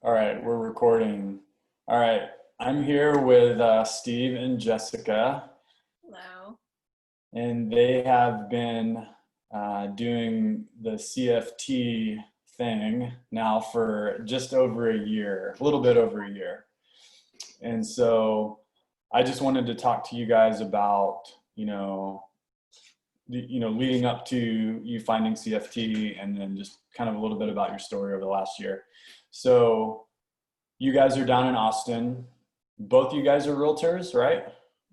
All right, we're recording. All right, I'm here with Steve and Jessica, Hello. and they have been doing the CFT thing now for just over a year, a little bit over a year. And so I just wanted to talk to you guys about, leading up to you finding CFT, and then just kind of a little bit about your story over the last year. So you guys are down in Austin. Both you guys are realtors, right?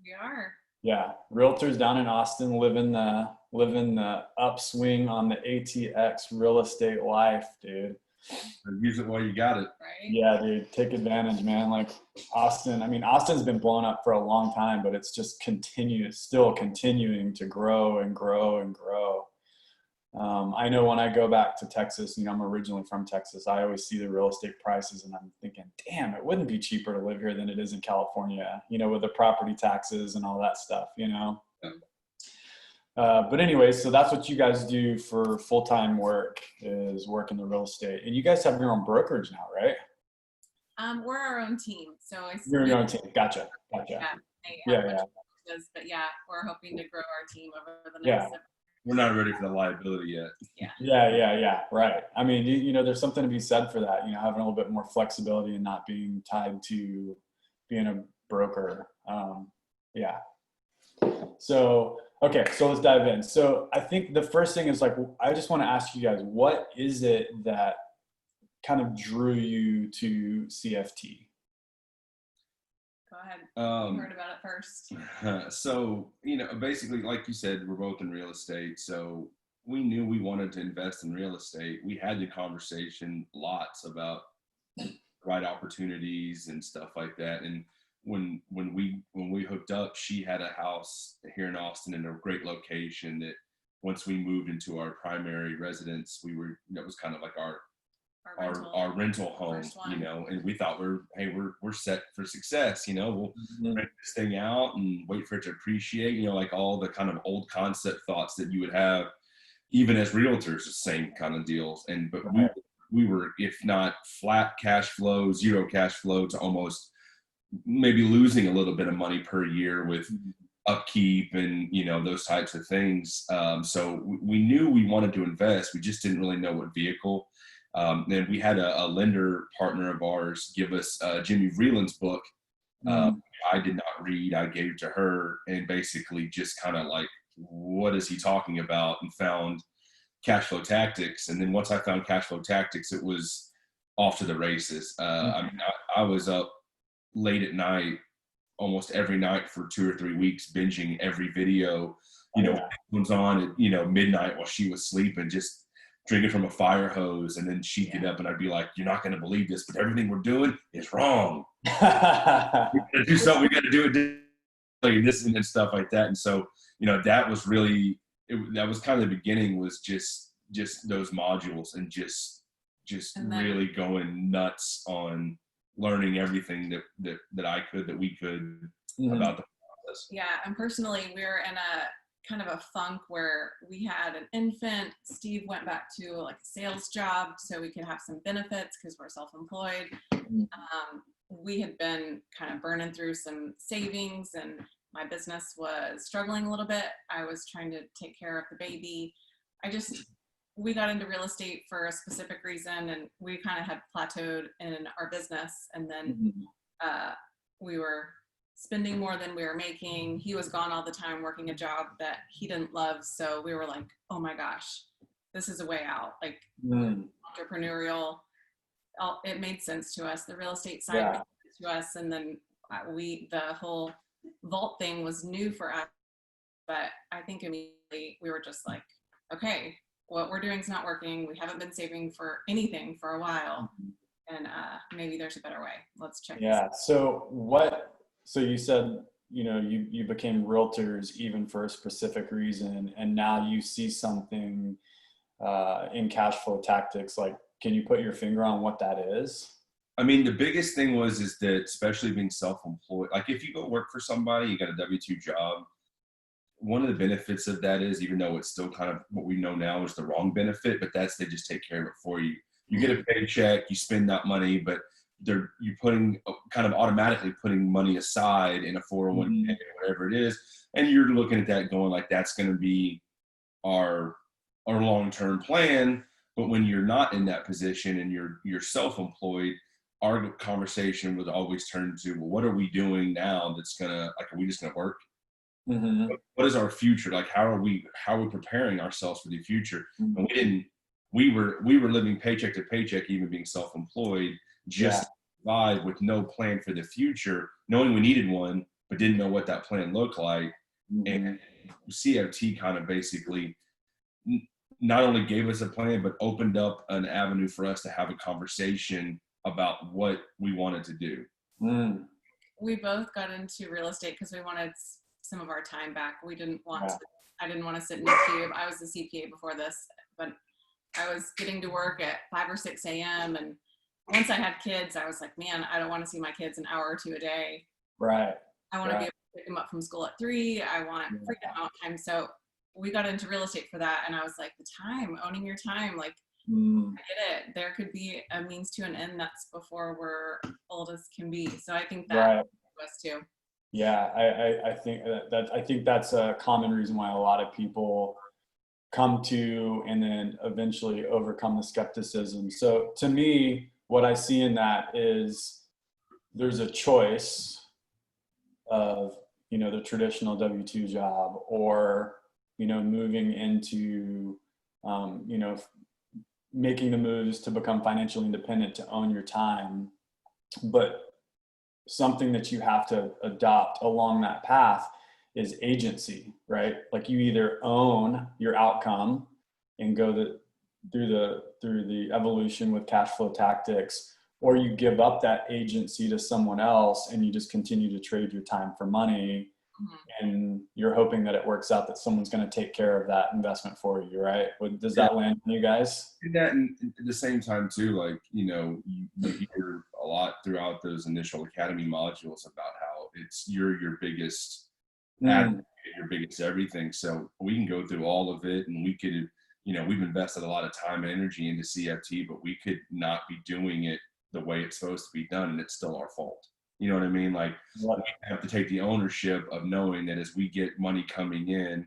We are. Yeah, realtors down in Austin, living the upswing on the ATX real estate life, dude. Use it while you got it. Right? Yeah, dude, take advantage, man. Like Austin, I mean, Austin's been blown up for a long time, but it's just still continuing to grow and grow and grow. I know when I go back to Texas, I'm originally from Texas. I always see the real estate prices and I'm thinking, damn, it wouldn't be cheaper to live here than it is in California, with the property taxes and all that stuff. Yeah. But anyway, so that's what you guys do for full-time work, is work in the real estate. And you guys have your own brokerage now, right? We're our own team. So You're your own team. Gotcha. Yeah. Yeah. But yeah, we're hoping to grow our team over the Yeah. next several. We're not ready for the liability yet. Yeah. Right. I mean, there's something to be said for that, having a little bit more flexibility and not being tied to being a broker. Yeah. So, okay, so let's dive in. So I think the first thing is, like, I just want to ask you guys, what is it that kind of drew you to CFT? Go ahead. You heard about it first. So, basically, like you said, we're both in real estate. So we knew we wanted to invest in real estate. We had the conversation lots about right opportunities and stuff like that. And when we hooked up, she had a house here in Austin in a great location that once we moved into our primary residence, that was kind of like our rental home, and we thought we're set for success. We'll rent this thing out and wait for it to appreciate, like all the kind of old concept thoughts that you would have even as realtors, the same kind of deals. But right. we were, if not flat cash flow, zero cash flow, to almost maybe losing a little bit of money per year with upkeep and those types of things. So we knew we wanted to invest. We just didn't really know what vehicle. Then we had a lender partner of ours give us Jimmy Vreeland's book. I did not read. I gave it to her, and basically just kind of like, what is he talking about? And found CashFlow Tactics. And then once I found CashFlow Tactics, it was off to the races. I mean, I was up late at night, almost every night for 2 or 3 weeks, binging every video, it was on at, midnight while she was sleeping, just drinking from a fire hose. And then she'd get up and I'd be like, you're not going to believe this, but everything we're doing is wrong. We got to do something. We got to do it like this and stuff like that. And so, that was really, that was kind of the beginning, was just those modules and just really going nuts on learning everything that we could about the process. Yeah. And personally, we're in a kind of a funk where we had an infant. Steve went back to like a sales job so we could have some benefits because we're self-employed. We had been kind of burning through some savings, and my business was struggling a little bit. I was trying to take care of the baby. We got into real estate for a specific reason, and we kind of had plateaued in our business. And then we were spending more than we were making. He was gone all the time working a job that he didn't love. So we were like, oh my gosh, this is a way out. Like entrepreneurial, it made sense to us. The real estate side made sense to us. And then the whole vault thing was new for us. But I think immediately we were just like, okay, what we're doing is not working. We haven't been saving for anything for a while. And maybe there's a better way. Let's check this out. So you said, you became realtors even for a specific reason, and now you see something in CashFlow Tactics. Like, can you put your finger on what that is? I mean, the biggest thing is that, especially being self-employed, like if you go work for somebody, you got a W-2 job, one of the benefits of that is, even though it's still kind of what we know now is the wrong benefit, but they just take care of it for you. You get a paycheck, you spend that money, but you're putting kind of automatically putting money aside in a 401k or whatever it is, and you're looking at that going like that's going to be our long-term plan. But when you're not in that position and you're self-employed, our conversation would always turn to, well, what are we doing now that's gonna, like, are we just gonna work? What is our future? Like, how are we preparing ourselves for the future? And we were living paycheck to paycheck, even being self-employed, just to survive with no plan for the future, knowing we needed one, but didn't know what that plan looked like. And CFT kind of basically not only gave us a plan, but opened up an avenue for us to have a conversation about what we wanted to do. We both got into real estate because we wanted some of our time back. We didn't want to, I didn't want to sit in a cube. I was a CPA before this, but I was getting to work at 5 or 6 a.m. And once I had kids, I was like, man, I don't want to see my kids an hour or two a day. Right. I want to be able to pick them up from school at 3. I want freedom out time. So we got into real estate for that. And I was like, the time, owning your time, like, I get it. There could be a means to an end that's before we're old as can be. So I think that was too. Yeah, I think that's a common reason why a lot of people come to and then eventually overcome the skepticism. So to me, what I see in that is there's a choice of, the traditional W-2 job or, moving into, making the moves to become financially independent, to own your time. But something that you have to adopt along that path is agency, right? Like you either own your outcome and go through the evolution with cash flow tactics, or you give up that agency to someone else and you just continue to trade your time for money. And you're hoping that it works out, that someone's going to take care of that investment for you, right? Does that land on you guys? That, and at the same time too, like, you hear a lot throughout those initial academy modules about how it's you're your biggest advocate, your biggest everything. So we can go through all of it, and we could, we've invested a lot of time and energy into CFT, but we could not be doing it the way it's supposed to be done, and it's still our fault. You know what I mean? Like, we have to take the ownership of knowing that as we get money coming in,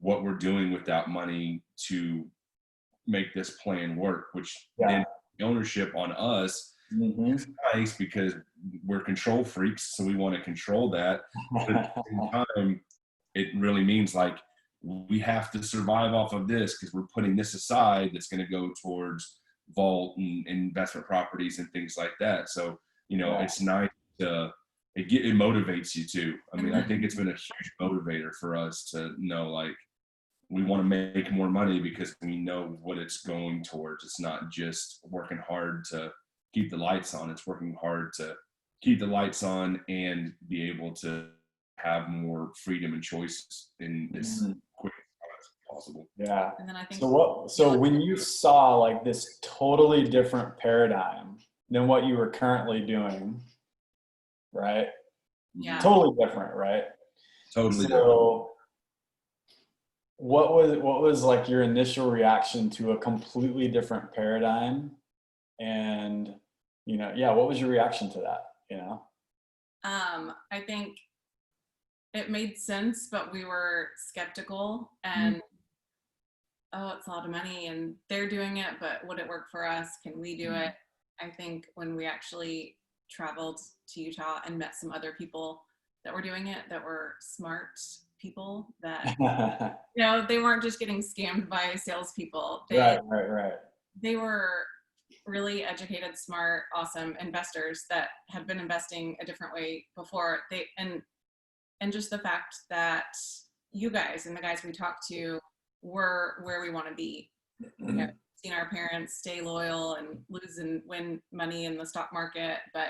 what we're doing with that money to make this plan work, which then the ownership on us is nice because we're control freaks. So we want to control that. But at the same time, it really means like we have to survive off of this because we're putting this aside that's going to go towards vault and investment properties and things like that. So, it's nice. It motivates you too. I mean, I think it's been a huge motivator for us to know, like, we want to make more money because we know what it's going towards. It's not just working hard to keep the lights on. It's working hard to keep the lights on and be able to have more freedom and choices in this quick as possible. Yeah. And then I think so when you saw like this totally different paradigm than what you were currently doing, right? Yeah. Totally different, right? Totally different. So what was like your initial reaction to a completely different paradigm? And, what was your reaction to that, I think it made sense, but we were skeptical and, it's a lot of money and they're doing it, but would it work for us? Can we do it? I think when we actually traveled to Utah and met some other people that were doing it, that were smart people that, they weren't just getting scammed by salespeople. Right. They were really educated, smart, awesome investors that had been investing a different way before. And just the fact that you guys and the guys we talked to were where we want to be. Seen our parents stay loyal and lose and win money in the stock market, but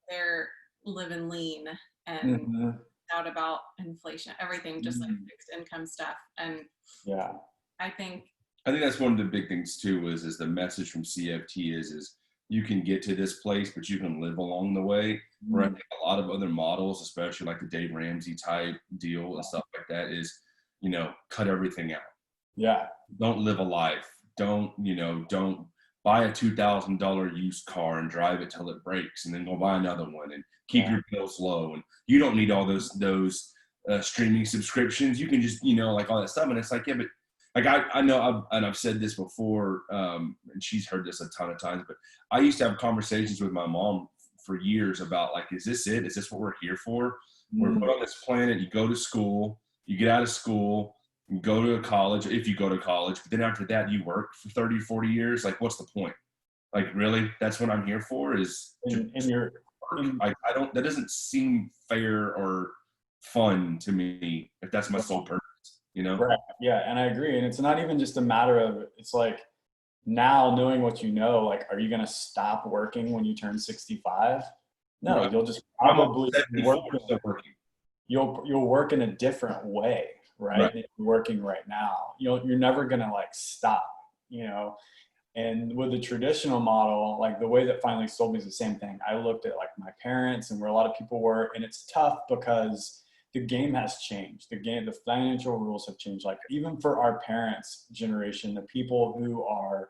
they're living lean and out about inflation, everything, just like fixed income stuff. And I think that's one of the big things too, is the message from CFT is you can get to this place, but you can live along the way. Where I think a lot of other models, especially like the Dave Ramsey type deal and stuff like that, is, cut everything out. Yeah. Don't live a life. Don't buy a $2,000 used car and drive it till it breaks, and then go buy another one and keep your bills low. And you don't need all those streaming subscriptions. You can just, like all that stuff. And it's like, yeah, but like I know, I've said this before, and she's heard this a ton of times, but I used to have conversations with my mom for years about like, is this it? Is this what we're here for? We're put on this planet. You go to school, you get out of school, you go to college, if you go to college, but then after that you work for 30, 40 years. Like, what's the point? Like, really? That's what I'm here for, is I don't, that doesn't seem fair or fun to me if that's my sole purpose, Right. Yeah. And I agree. And it's not even just a matter of, it's like, now knowing what you know, like, are you going to stop working when you turn 65? No, Right. you'll just probably working. You'll work in a different way, right? Than you're working right now. You're never going to like stop, and with the traditional model, like the way that finally sold me is the same thing. I looked at like my parents and where a lot of people were, and it's tough because the game has changed. The financial rules have changed. Like even for our parents' generation, the people who are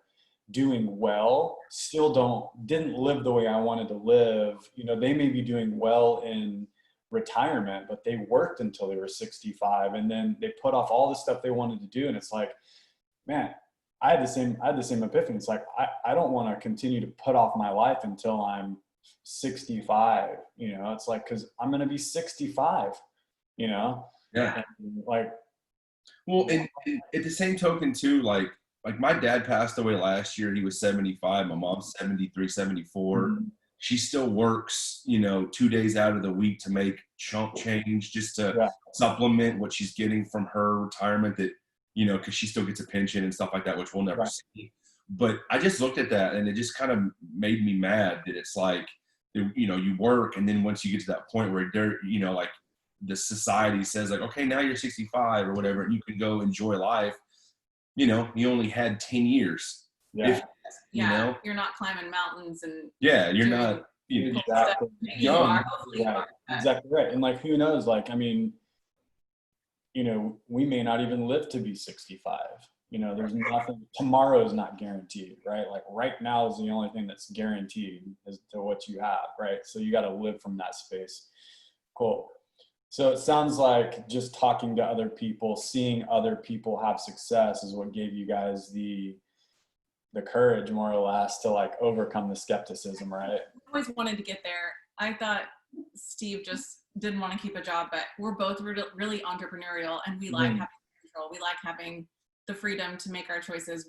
doing well still didn't live the way I wanted to live. They may be doing well in retirement, but they worked until they were 65, and then they put off all the stuff they wanted to do. And it's like, man, I had the same epiphany. It's like, I don't want to continue to put off my life until I'm 65. It's like, cause I'm going to be 65, Yeah. And like, well, and at the same token too, like my dad passed away last year. He was 75. My mom's 73, 74. She still works, 2 days out of the week to make chunk change just to supplement what she's getting from her retirement, that, because she still gets a pension and stuff like that, which we'll never see. But I just looked at that and it just kind of made me mad that it's like, you work, and then once you get to that point where they're, like the society says like, okay, now you're 65 or whatever, and you can go enjoy life. You only had 10 years. Yeah. You're not climbing mountains and you're not, exactly. Young. Exactly right. And like, who knows? Like, I mean, we may not even live to be 65. There's nothing, tomorrow is not guaranteed, right? Like right now is the only thing that's guaranteed as to what you have, right? So you got to live from that space. Cool. So it sounds like just talking to other people, seeing other people have success is what gave you guys the courage, more or less, to like overcome the skepticism, right? I always wanted to get there. I thought Steve just didn't want to keep a job, but we're both really entrepreneurial, and we like having control. We like having the freedom to make our choices.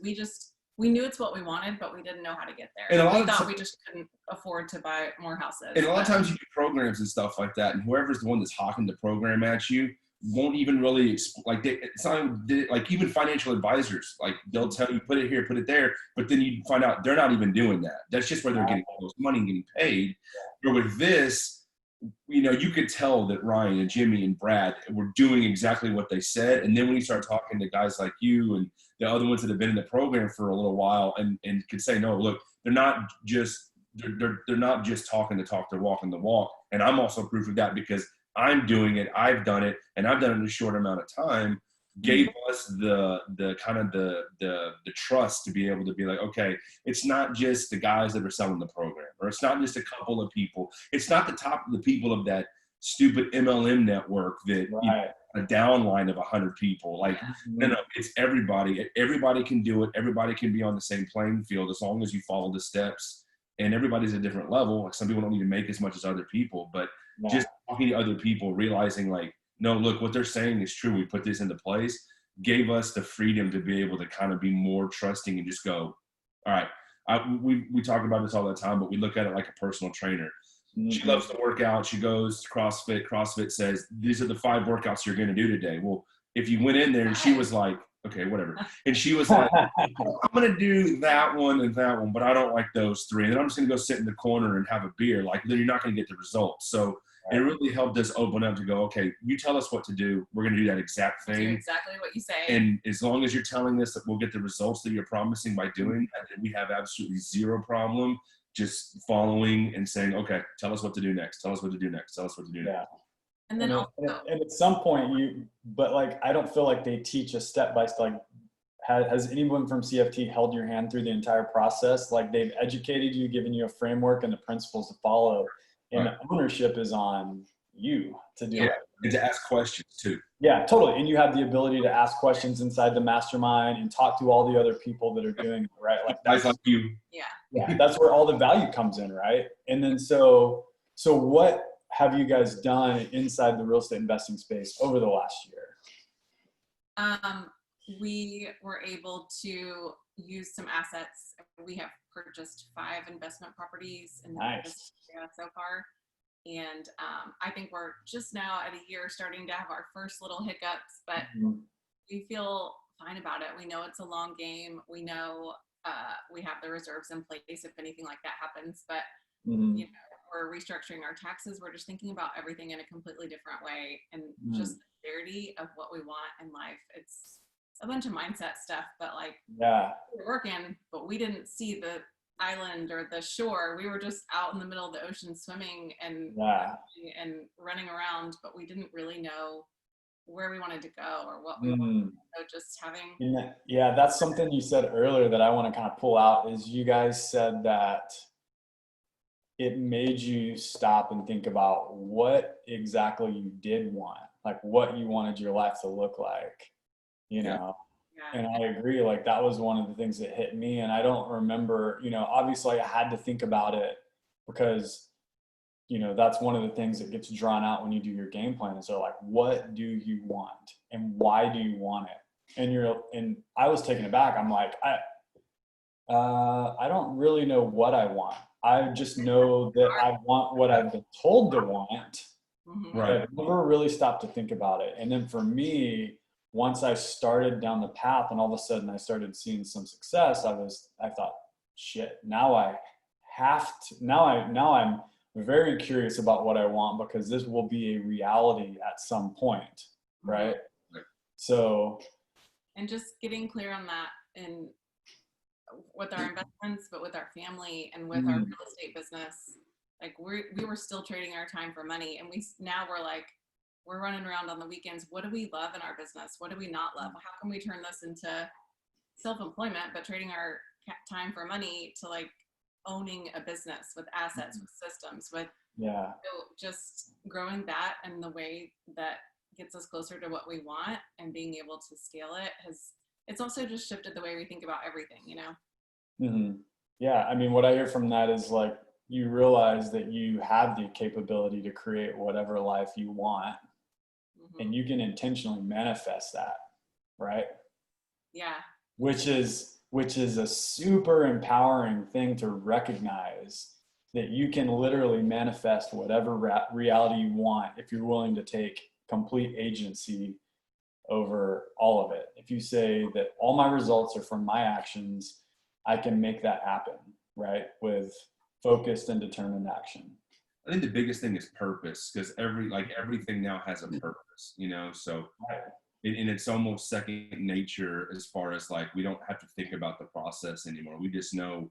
We knew it's what we wanted, but we didn't know how to get there. And we thought we just couldn't afford to buy more houses. And a lot of times you do programs and stuff like that, and whoever's the one that's hawking the program at you won't even really it's not like, even financial advisors, like they'll tell you put it here, put it there, but then you find out they're not even doing that. That's just where they're getting all this money and getting paid. But with this, you could tell that Ryan and Jimmy and Brad were doing exactly what they said. And then when you start talking to guys like you and the other ones that have been in the program for a little while and could say, no, look, they're not just talking the talk, they're walking the walk. And I'm also proof of that, because I'm doing it, I've done it, and I've done it in a short amount of time, gave us the kind of the trust to be able to be like, okay, it's not just the guys that are selling the program, or it's not just a couple of people. It's not the top of the people of that stupid MLM network that a downline of 100 people. Like, no, it's everybody. Everybody can do it. Everybody can be on the same playing field as long as you follow the steps. And everybody's at a different level. Like, some people don't need to make as much as other people, but just talking to other people, realizing like, no, look, what they're saying is true. We put this into place, gave us the freedom to be able to kind of be more trusting and just go, all right. We talk about this all the time, but we look at it like a personal trainer. She loves to work out. She goes to CrossFit. CrossFit says, these are the 5 workouts you're going to do today. Well, if you went in there and she was like, okay, whatever. And she was like, I'm going to do that one and that one, but I don't like those 3. And then I'm just going to go sit in the corner and have a beer. Like, then you're not going to get the results. So it really helped us open up to go, okay, you tell us what to do. We're going to do that exact thing. Do exactly what you say. And as long as you're telling us that we'll get the results that you're promising by doing that, then we have absolutely zero problem just following and saying, okay, tell us what to do next. Tell us what to do next. Tell us what to do next. And then and at some point but like, I don't feel like they teach a step by step. Like, has anyone from CFT held your hand through the entire process? Like they've educated you, given you a framework and the principles to follow, and Right. the ownership is on you to do Yeah, it. and to ask questions too. Yeah, totally. And you have the ability to ask questions inside the mastermind and talk to all the other people that are doing it, right? Like Guys like you. yeah, that's where all the value comes in, right? And then so what have you guys done inside the real estate investing space over the last year? We were able to use some assets. We have purchased 5 investment properties in the Nice. area so far. And I think we're just now at a year starting to have our first little hiccups, but we feel fine about it. We know it's a long game. We know we have the reserves in place if anything like that happens, but you know, we're restructuring our taxes. We're just thinking about everything in a completely different way, and just the clarity of what we want in life. It's a bunch of mindset stuff, but like we're working, but we didn't see the island or the shore. We were just out in the middle of the ocean swimming and running around, but we didn't really know where we wanted to go or what we wanted. So just having that's something you said earlier that I want to kind of pull out is you guys said that it made you stop and think about what exactly you did want, like what you wanted your life to look like, you know. And I agree, like that was one of the things that hit me. And I don't remember, you know, obviously I had to think about it because, you know, that's one of the things that gets drawn out when you do your game plan is they're like, what do you want and why do you want it? And I was taken aback. I'm like, I don't really know what I want. I just know that I want what I've been told to want. Right. I've never really stopped to think about it. And then for me, once I started down the path and all of a sudden I started seeing some success, I thought, shit, now I have to, now I'm very curious about what I want because this will be a reality at some point. Right. So. And just getting clear on that and with our investments, but with our family and with our real estate business, like we were still trading our time for money. And we're running around on the weekends. What do we love in our business? What do we not love? How can we turn this into self-employment, but trading our time for money to like owning a business with assets, with systems, with just growing that in the way that gets us closer to what we want and being able to scale it's also just shifted the way we think about everything, you know? Yeah. I mean, what I hear from that is like, you realize that you have the capability to create whatever life you want and you can intentionally manifest that. Right. Yeah. Which is a super empowering thing to recognize that you can literally manifest whatever reality you want if you're willing to take complete agency over all of it. If you say that all my results are from my actions, I can make that happen, right? With focused and determined action. I think the biggest thing is purpose because everything now has a purpose, you know, so and it's almost second nature as far as like, we don't have to think about the process anymore. We just know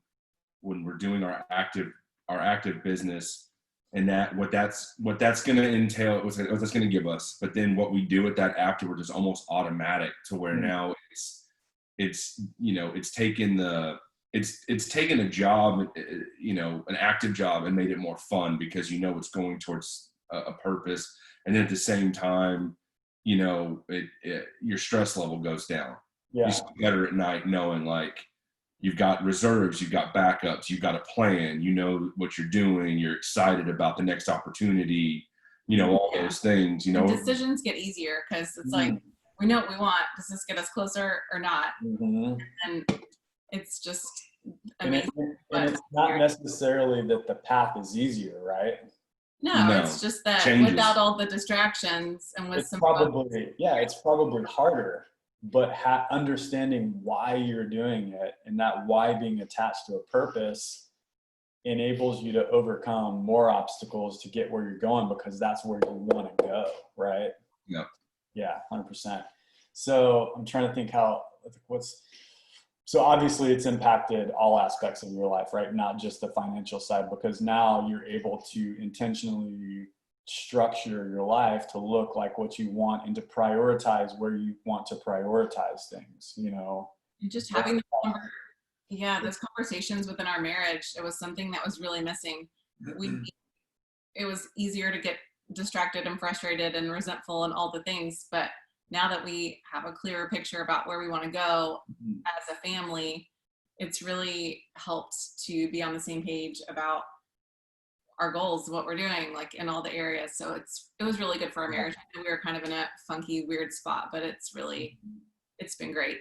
when we're doing our active business and that what that's going to entail, what that's going to give us. But then what we do with that afterward is almost automatic to where now it's, you know, it's taken a job, you know, an active job and made it more fun because, you know, it's going towards a purpose. And then at the same time, you know, your stress level goes down. You sleep better at night knowing like you've got reserves, you've got backups, you've got a plan, you know what you're doing, you're excited about the next opportunity, you know, all those things, you know. And decisions get easier because it's like, we know what we want. Does this get us closer or not? And it's just amazing. And it's not necessarily that the path is easier, right? No, it's just that without all the distractions and with it's probably harder, but understanding why you're doing it and that why being attached to a purpose enables you to overcome more obstacles to get where you're going because that's where you want to go, right? Yeah, 100%. So I'm trying to think so obviously it's impacted all aspects of your life, right? Not just the financial side, because now you're able to intentionally structure your life to look like what you want and to prioritize where you want to prioritize things, you know? And just having those conversations within our marriage, it was something that was really missing. It was easier to get distracted and frustrated and resentful and all the things, but now that we have a clearer picture about where we want to go as a family, it's really helped to be on the same page about our goals, what we're doing, like in all the areas. So it was really good for our marriage. We were kind of in a funky, weird spot, but it's been great.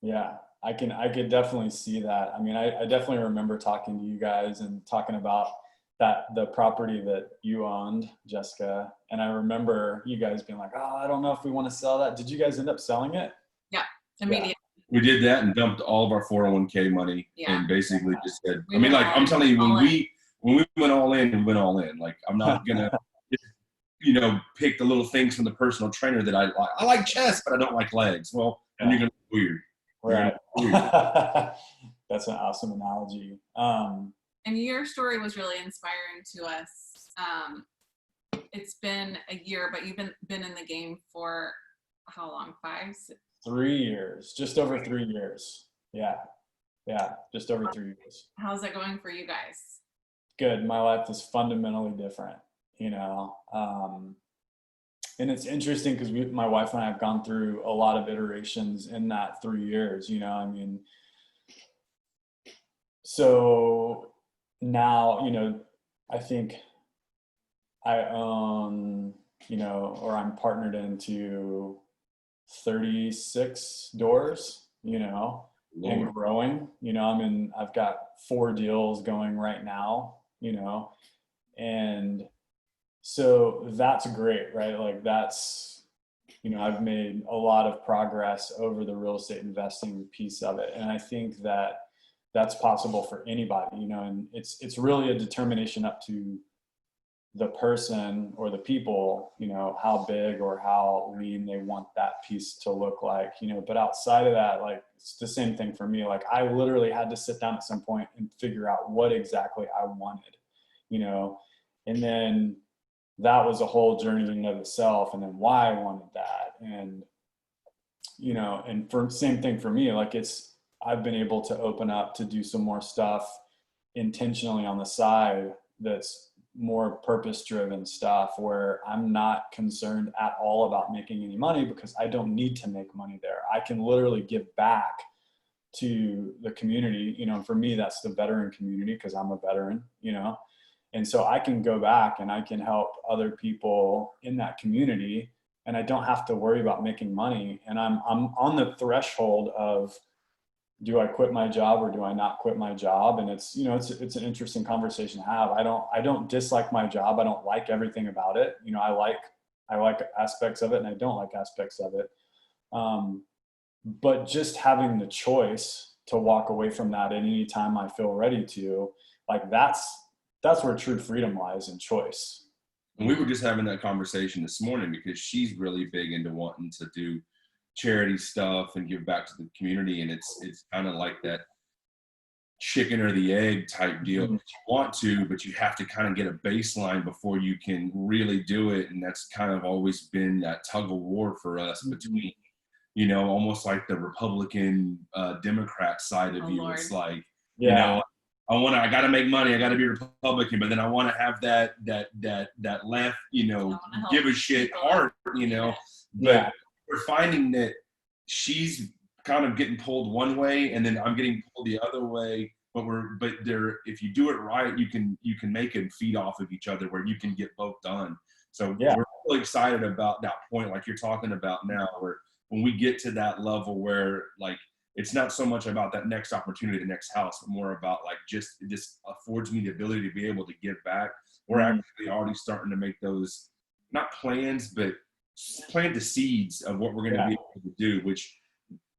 Yeah, I could definitely see that. I mean, I definitely remember talking to you guys and talking about the property that you owned, Jessica. And I remember you guys being like, oh, I don't know if we want to sell that. Did you guys end up selling it? Yeah, immediately. We did that and dumped all of our 401k money and basically just said, I mean, like, I'm telling you, when we went all in, we went all in. Like, I'm not going to, pick the little things from the personal trainer that I like. I like chest, but I don't like legs. Well, and you're going to be weird. Right. That's an awesome analogy. And your story was really inspiring to us. It's been a year, but you've been in the game for how long? 3 years, just over 3 years. Yeah, just over 3 years. How's that going for you guys? Good. My life is fundamentally different, and it's interesting because my wife and I have gone through a lot of iterations in that 3 years, I mean, so now, I think I own, or I'm partnered into 36 doors, and growing, I've got 4 deals going right now, and so that's great, right? Like that's, I've made a lot of progress over the real estate investing piece of it. And I think that that's possible for anybody, and it's really a determination up to the person or the people, how big or how lean they want that piece to look like, but outside of that, like, it's the same thing for me. Like, I literally had to sit down at some point and figure out what exactly I wanted, and then that was a whole journey in and of itself, and then why I wanted that. And, and for same thing for me, like I've been able to open up to do some more stuff intentionally on the side that's more purpose-driven stuff where I'm not concerned at all about making any money because I don't need to make money there. I can literally give back to the community, for me, that's the veteran community because I'm a veteran, and so I can go back and I can help other people in that community and I don't have to worry about making money. And I'm on the threshold of, do I quit my job or do I not quit my job? And it's, it's an interesting conversation to have. I don't dislike my job. I don't like everything about it. I like aspects of it and I don't like aspects of it. But just having the choice to walk away from that at any time I feel ready to, like, that's where true freedom lies, in choice. And we were just having that conversation this morning because she's really big into wanting to do charity stuff and give back to the community. And it's kind of like that chicken or the egg type deal. Mm-hmm. You want to, but you have to kind of get a baseline before you can really do it. And that's kind of always been that tug of war for us between, almost like the Republican Democrat side of you. Lord. It's like, yeah. I got to make money. I got to be Republican, but then I want to have that left, give a shit heart, but we're finding that she's kind of getting pulled one way and then I'm getting pulled the other way, but if you do it right, you can make and feed off of each other where you can get both done. So we're really excited about that point, like you're talking about now, where when we get to that level where, like, it's not so much about that next opportunity, the next house, but more about like this affords me the ability to be able to give back. We're actually already starting to make those, not plans, but plant the seeds of what we're going to be able to do, which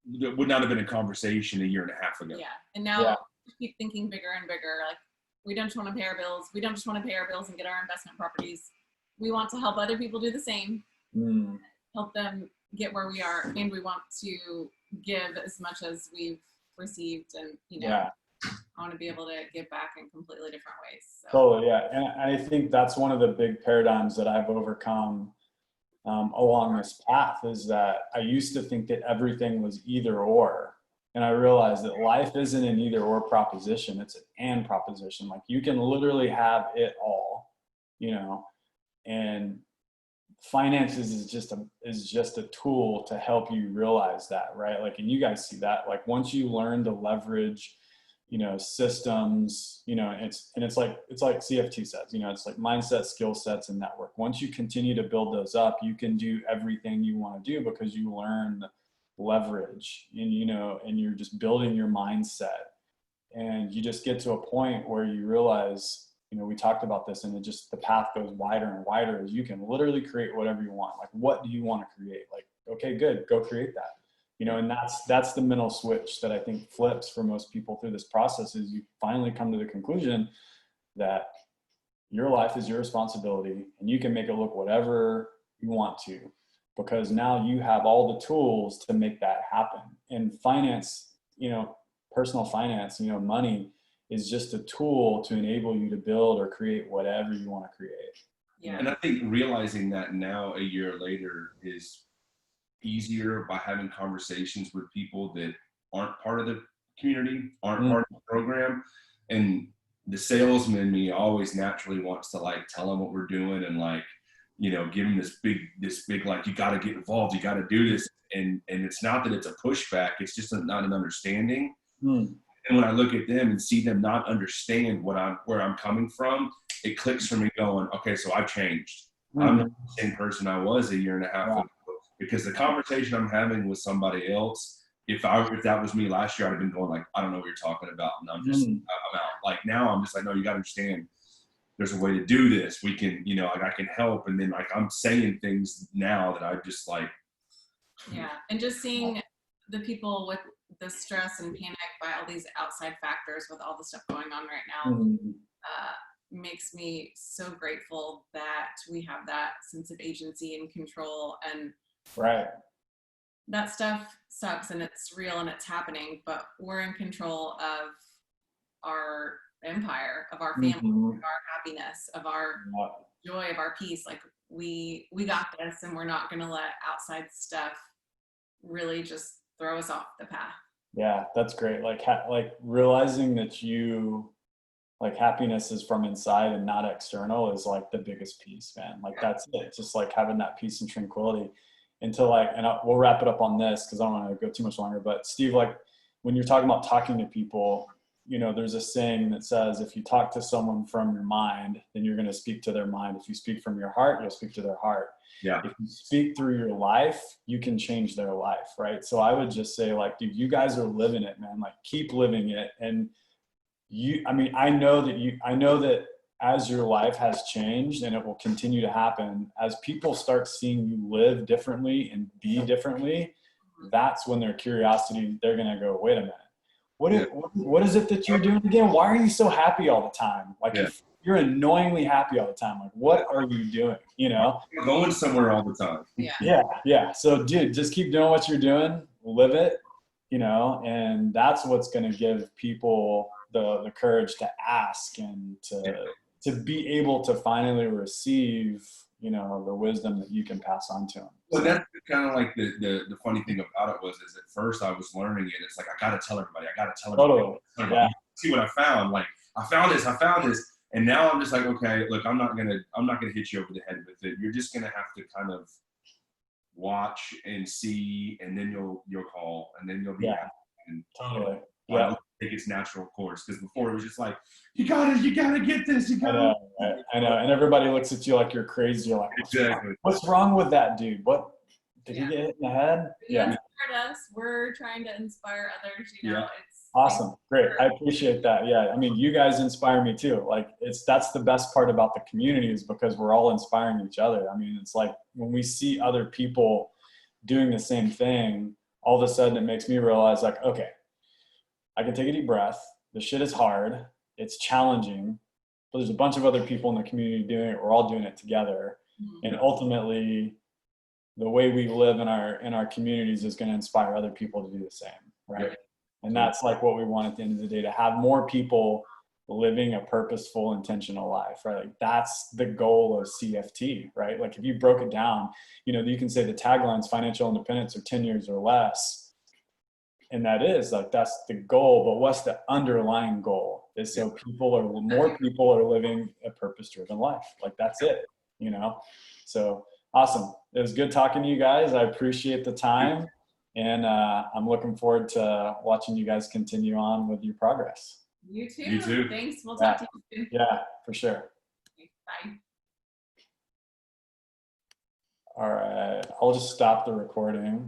would not have been a conversation a year and a half ago. Yeah. And now we keep thinking bigger and bigger. Like, we don't just want to pay our bills. We don't just want to pay our bills and get our investment properties. We want to help other people do the same, help them get where we are. And we want to give as much as we've received, and I want to be able to give back in completely different ways. So. Totally, yeah. And I think that's one of the big paradigms that I've overcome along this path, is that I used to think that everything was either or, And I realized that life isn't an either or proposition. It's an and proposition. Like you can literally have it all, you know, and finances is just a tool to help you realize that, right? Like, and you guys see that, like once you learn to leverage, you know, systems, you know, it's like CFT says, you know, it's like mindset, skill sets, and network. Once you continue to build those up, you can do everything you want to do because you learn leverage, and, you know, and you're just building your mindset, and you just get to a point where you realize, you know, we talked about this, and it just, the path goes wider and wider as you can literally create whatever you want. Like, what do you want to create? Like, okay, good, go create that. You know, and that's the mental switch that I think flips for most people through this process, is you finally come to the conclusion that your life is your responsibility and you can make it look whatever you want to, because now you have all the tools to make that happen. And finance, you know, personal finance, you know, money is just a tool to enable you to build or create whatever you want to create. Yeah. And I think realizing that now a year later is easier by having conversations with people that aren't part of the community, aren't part of the program. And the salesman in me always naturally wants to like tell them what we're doing and like, you know, give them this big, like, you got to get involved, you got to do this. And it's not that it's a pushback, it's just not an understanding. And when I look at them and see them not understand where I'm coming from, it clicks for me going, okay, so I've changed. I'm not the same person I was a year and a half ago. Because the conversation I'm having with somebody else, if that was me last year, I'd have been going like, I don't know what you're talking about. And I'm out. Like now I'm just like, no, you got to understand there's a way to do this. We can, you know, like I can help. And then like I'm saying things now that I just like. Yeah. And just seeing the people with the stress and panic by all these outside factors with all the stuff going on right now, makes me so grateful that we have that sense of agency and control. And right, that stuff sucks and it's real and it's happening, but we're in control of our empire, of our family, of our happiness, of our joy, of our peace. Like we got this, and we're not going to let outside stuff really just throw us off the path. Yeah, that's great. Like realizing that you, like, happiness is from inside and not external is like the biggest piece, man. Like that's it. Just like having that peace and tranquility until like, and we'll wrap it up on this because I don't want to go too much longer, but Steve, like when you're talking about talking to people, you know, there's a saying that says, if you talk to someone from your mind, then you're going to speak to their mind. If you speak from your heart, you'll speak to their heart. Yeah. If you speak through your life, you can change their life. Right. So I would just say, like, dude, you guys are living it, man. Like keep living it. And I know that as your life has changed, and it will continue to happen, as people start seeing you live differently and be differently, that's when their curiosity, they're going to go, wait a minute, what is it that you're doing again? Why are you so happy all the time? Like if you're annoyingly happy all the time, like what are you doing? You know, you're going somewhere all the time. Yeah. So dude, just keep doing what you're doing, live it, you know, and that's what's going to give people the courage to ask and to be able to finally receive, you know, the wisdom that you can pass on to them. Well, that's kind of like the funny thing about it is at first I was learning it. It's like, I got to tell everybody. Totally. Yeah. See what I found. Like I found this. And now I'm just like, okay, look, I'm not going to hit you over the head with it. You're just going to have to kind of watch and see, and then you'll call, and then you'll be happy. And, totally. Yeah. Take its natural course, because before it was just like, you gotta get this. I know, and everybody looks at you like you're crazy. You're like, what's wrong with that dude? What did he get hit in the head? You inspired us. We're trying to inspire others. You know, it's awesome, great. I appreciate that. Yeah, I mean, you guys inspire me too. Like, that's the best part about the community, is because we're all inspiring each other. I mean, it's like when we see other people doing the same thing, all of a sudden it makes me realize, like, okay, I can take a deep breath. The shit is hard. It's challenging, but there's a bunch of other people in the community doing it. We're all doing it together. And ultimately, the way we live in our communities is going to inspire other people to do the same. Right. And that's like what we want at the end of the day, to have more people living a purposeful, intentional life, right? Like that's the goal of CFT, right? Like if you broke it down, you know, you can say the taglines, financial independence, or 10 years or less. And that is like, that's the goal, but what's the underlying goal is so more people are living a purpose driven life. Like that's it, you know? So awesome. It was good talking to you guys. I appreciate the time, and I'm looking forward to watching you guys continue on with your progress. You too. You too. Thanks. We'll talk to you soon. Yeah, for sure. Bye. All right. I'll just stop the recording.